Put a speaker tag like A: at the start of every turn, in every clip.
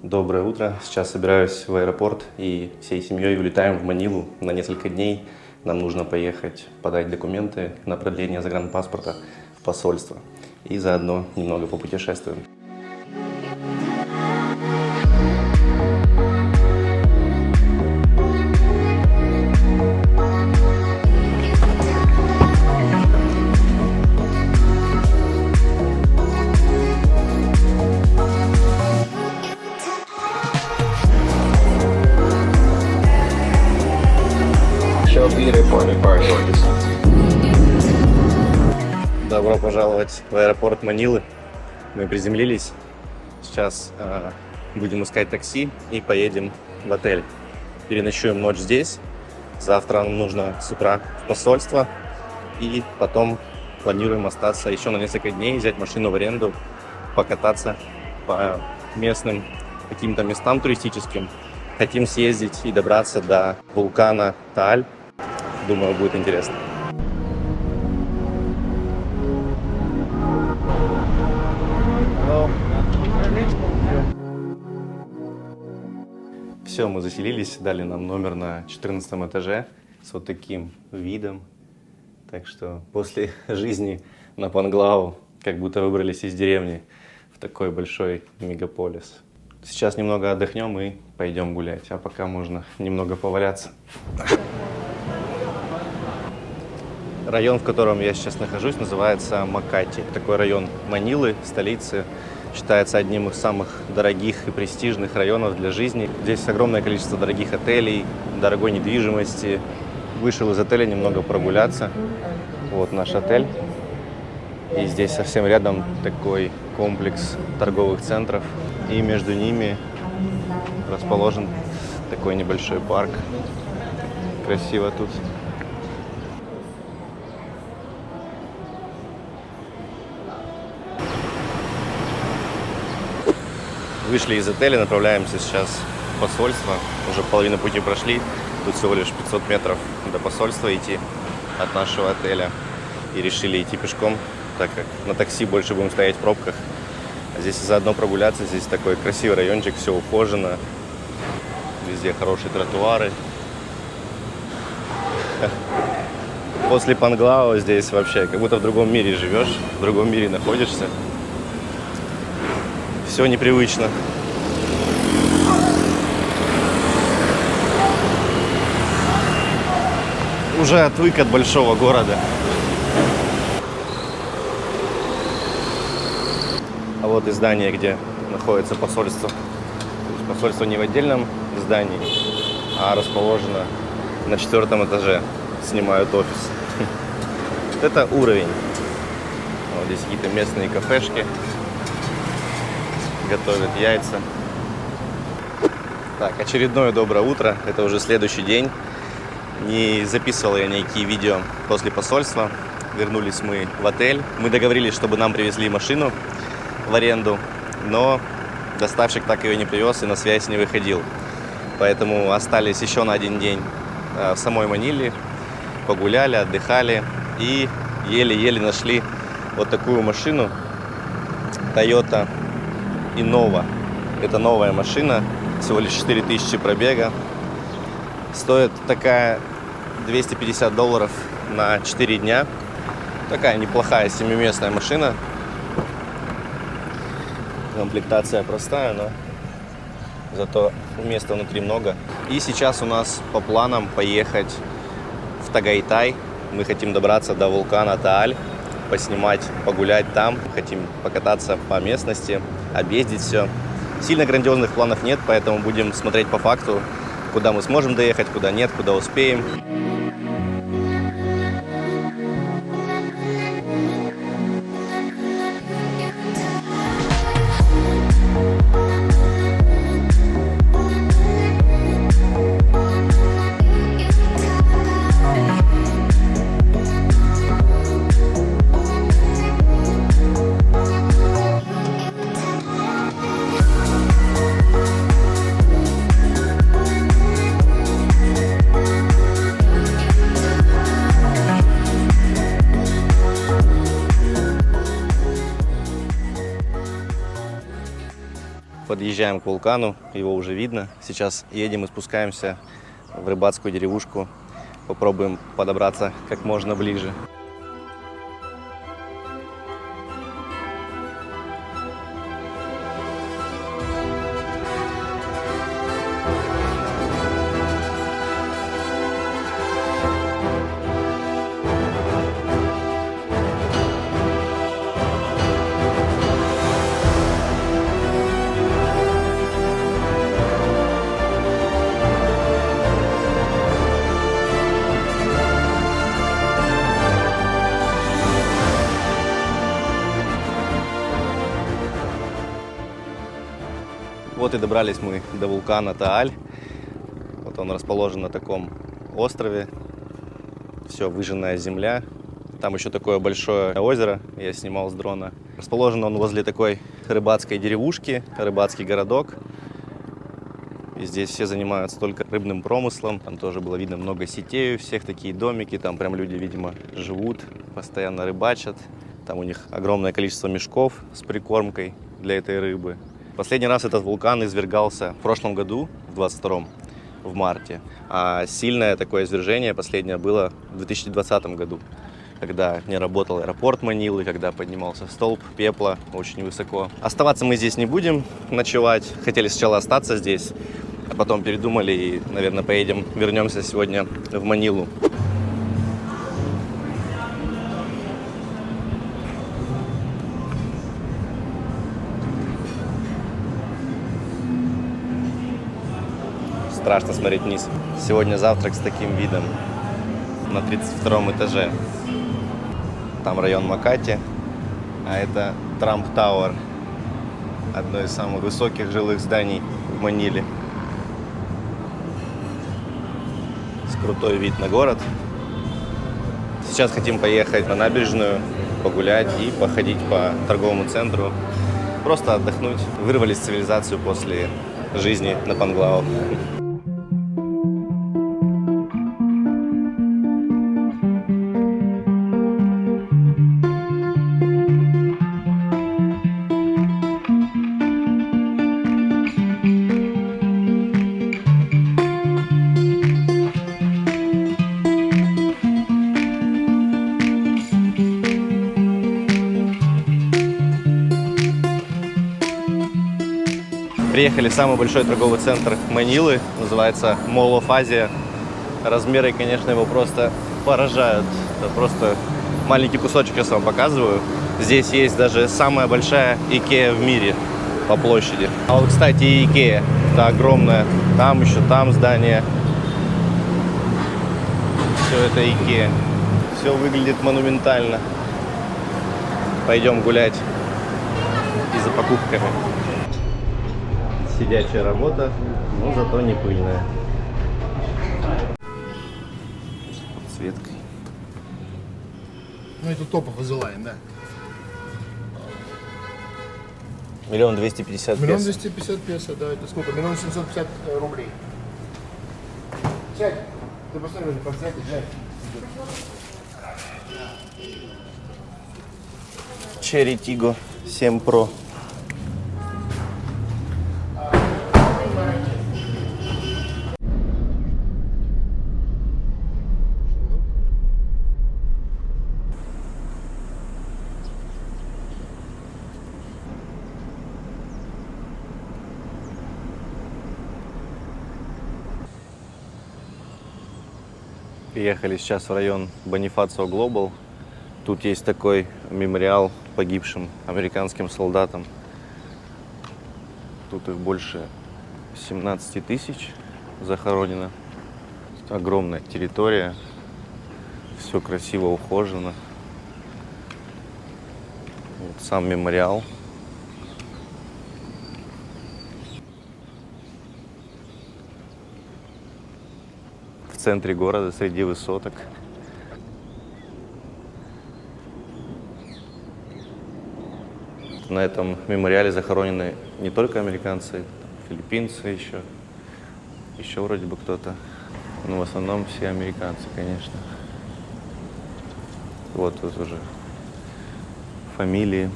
A: Доброе утро. Сейчас собираюсь в аэропорт и всей семьей улетаем в Манилу на несколько дней. Нам нужно поехать подать документы на продление загранпаспорта в посольство. И заодно немного попутешествуем. Добро пожаловать в аэропорт Манилы. Мы приземлились. Сейчас будем искать такси и поедем в отель. Переночуем ночь здесь. Завтра нам нужно с утра в посольство. И потом планируем остаться еще на несколько дней, взять машину в аренду, покататься по местным каким-то местам туристическим. Хотим съездить и добраться до вулкана Тааль. Думаю, будет интересно. Все, мы заселились, дали нам номер на 14 этаже с вот таким видом. Так что после жизни на Панглау как будто выбрались из деревни в такой большой мегаполис. Сейчас немного отдохнем и пойдем гулять, а пока можно немного поваляться. Район, в котором я сейчас нахожусь, называется Макати. Такой район Манилы, столицы. Считается одним из самых дорогих и престижных районов для жизни. Здесь огромное количество дорогих отелей, дорогой недвижимости. Вышел из отеля немного прогуляться. Вот наш отель. И здесь совсем рядом такой комплекс торговых центров. И между ними расположен такой небольшой парк. Красиво тут. Вышли из отеля, направляемся сейчас в посольство. Уже половину пути прошли. Тут всего лишь 500 метров до посольства идти от нашего отеля. И решили идти пешком, так как на такси больше будем стоять в пробках. А здесь заодно прогуляться. Здесь такой красивый райончик, все ухожено. Везде хорошие тротуары. После Панглау здесь вообще как будто в другом мире живешь, в другом мире находишься. Все непривычно. Уже отвык от большого города. А вот и здание, где находится посольство. То есть посольство не в отдельном здании, а расположено на 4-м этаже. Снимают офис. Это уровень. Вот здесь какие-то местные кафешки. Готовят яйца. Так, очередное доброе утро. Это уже следующий день. Не записывал я никакие видео после посольства. Вернулись мы в отель. Мы договорились, чтобы нам привезли машину в аренду, но доставщик так ее не привез и на связь не выходил. Поэтому остались еще на один день в самой Маниле. Погуляли, отдыхали и еле-еле нашли вот такую машину Toyota Innova. Это новая машина, всего лишь 4000 пробега. Стоит такая $250 на 4 дня. Такая неплохая 7-местная машина. Комплектация простая, но зато места внутри много. И сейчас у нас по планам поехать в Тагайтай. Мы хотим добраться до вулкана Тааль, поснимать, погулять там. Хотим покататься по местности, объездить все. Сильно грандиозных планов нет, поэтому будем смотреть по факту, куда мы сможем доехать, куда нет, куда успеем. Подъезжаем к вулкану, его уже видно. Сейчас едем и спускаемся в рыбацкую деревушку. Попробуем подобраться как можно ближе. Вот и добрались мы до вулкана Тааль. Вот он расположен на таком острове. Все, выжженная земля. Там еще такое большое озеро, я снимал с дрона. Расположен он возле такой рыбацкой деревушки, рыбацкий городок. И здесь все занимаются только рыбным промыслом. Там тоже было видно много сетей, у всех такие домики. Там прям люди, видимо, живут, постоянно рыбачат. Там у них огромное количество мешков с прикормкой для этой рыбы. Последний раз этот вулкан извергался в прошлом году, в 22-м, в марте. А сильное такое извержение последнее было в 2020 году, когда не работал аэропорт Манилы, когда поднимался столб пепла очень высоко. Оставаться мы здесь не будем, ночевать. Хотели сначала остаться здесь, а потом передумали и, наверное, вернемся сегодня в Манилу. Страшно смотреть вниз. Сегодня завтрак с таким видом на 32-м этаже. Там район Макати, а это Трамп Тауэр, одно из самых высоких жилых зданий в Маниле. С крутой вид на город. Сейчас хотим поехать на набережную, погулять и походить по торговому центру. Просто отдохнуть. Вырвались в цивилизацию после жизни на Панглау. Приехали в самый большой торговый центр Манилы, называется Mall of Asia. Размеры, конечно, его просто поражают. Это просто маленький кусочек, сейчас вам показываю. Здесь есть даже самая большая Икеа в мире по площади. А вот, кстати, и Икеа, это огромная. Там еще, там здание. Все это Икеа. Все выглядит монументально. Пойдем гулять и за покупками. Сидячая работа, но зато не пыльная. С подсветкой.
B: Ну, это топов вызываем, да.
A: 1 250 000
B: 1
A: песо.
B: 250 песо, да, это сколько? 1 750 рублей. Сядь, ты посмотри, подсядь, сядь.
A: Cherry Tiggo 7 Pro. Приехали сейчас в район Бонифацио Глобал. Тут есть такой мемориал погибшим американским солдатам. Тут их больше 17 тысяч захоронено. Огромная территория. Все красиво ухожено. Вот сам мемориал. В центре города, среди высоток. На этом мемориале захоронены не только американцы, филиппинцы еще вроде бы кто-то. Но в основном все американцы, конечно. Вот тут уже фамилии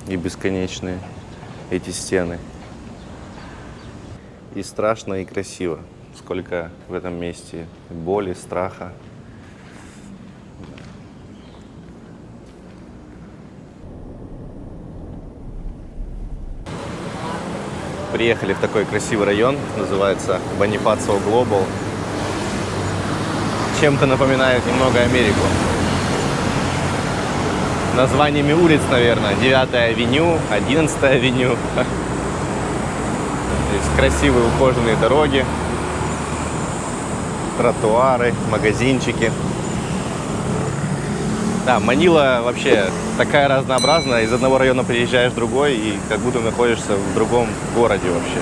A: и бесконечные эти стены. И страшно, и красиво. Сколько в этом месте боли, страха. Приехали в такой красивый район, называется Бонифацио Глобал. Чем-то напоминает немного Америку. Названиями улиц, наверное, 9-я авеню, 11-я авеню. Здесь красивые ухоженные дороги, тротуары, магазинчики. Да, Манила вообще такая разнообразная. Из одного района приезжаешь в другой, и как будто находишься в другом городе вообще.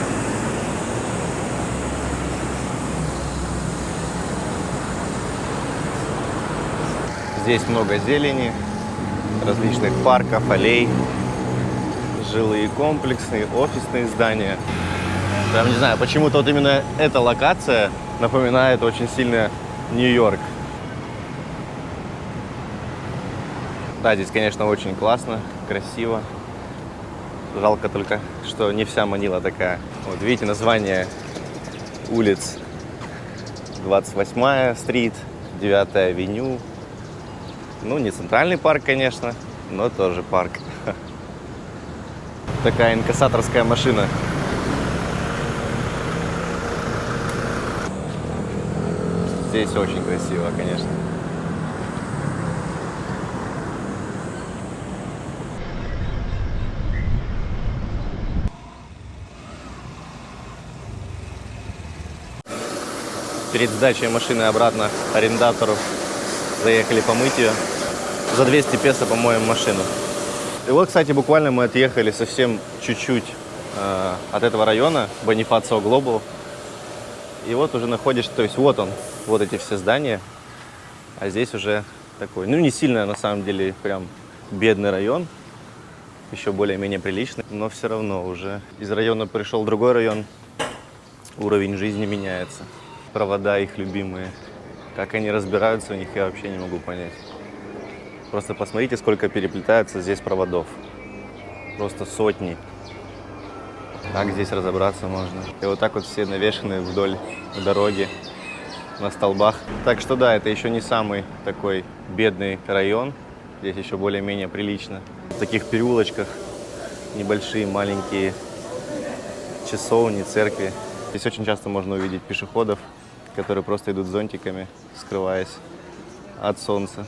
A: Здесь много зелени, различных парков, аллей, жилые комплексы, офисные здания. Прям не знаю, почему-то вот именно эта локация напоминает очень сильно Нью-Йорк. Да, здесь, конечно, очень классно, красиво. Жалко только, что не вся Манила такая. Вот видите название улиц. 28-я стрит, 9-я авеню. Ну, не центральный парк, конечно, но тоже парк. Такая инкассаторская машина. Здесь очень красиво, конечно. Перед сдачей машины обратно арендатору заехали помыть ее. За 200 песо помоем машину. И вот, кстати, буквально мы отъехали совсем чуть-чуть от этого района, Бонифацио Глобал. И вот уже находишь, то есть вот он, вот эти все здания. А здесь уже такой, ну не сильно на самом деле прям бедный район. Еще более-менее приличный, но все равно уже из района пришел в другой район. Уровень жизни меняется. Провода их любимые. Как они разбираются в них, я вообще не могу понять. Просто посмотрите, сколько переплетается здесь проводов. Просто сотни. Как здесь разобраться можно. И вот так вот все навешаны вдоль дороги, на столбах. Так что да, это еще не самый такой бедный район. Здесь еще более-менее прилично. В таких переулочках небольшие, маленькие часовни, церкви. Здесь очень часто можно увидеть пешеходов, которые просто идут с зонтиками, скрываясь от солнца.